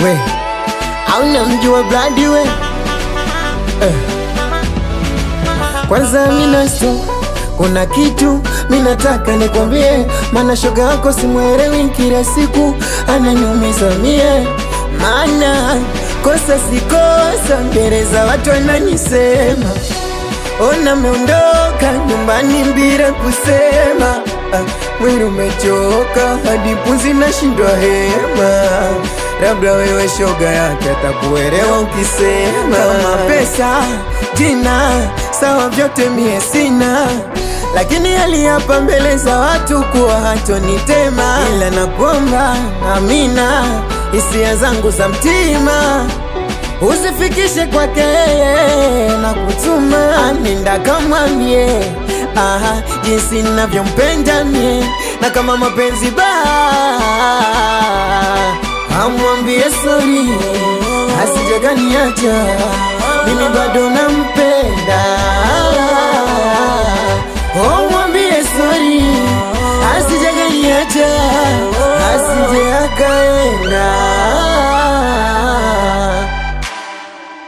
we hauna mjua bladi we Kwanza minasto kuna kitu minataka nikwambie, mana shoga wako simwelewi, kila siku ananiumiza mie. Mana kosa si kosa, mbele za watu wananisema, ona meondoka nyumbani bila kusema. Mwili umechoka hadi pumzi nashindwa hema, labda wewe shoga yake atakuelewa ukisema. Kama pesa, jina, sawa vyote mie sina, lakini aliapa mbele za watu kuwa hatonitema. Ila nakuomba amina, hisia zangu za mtima usifikishe kwake na kutuma. Nenda kamwambie jinsi ninavyompenda mie, na kama mapenzi amwambie sorry, asijaganiacha mimi bado nampenda. Mwambie sorry, asijaganiacha, asije akaenda.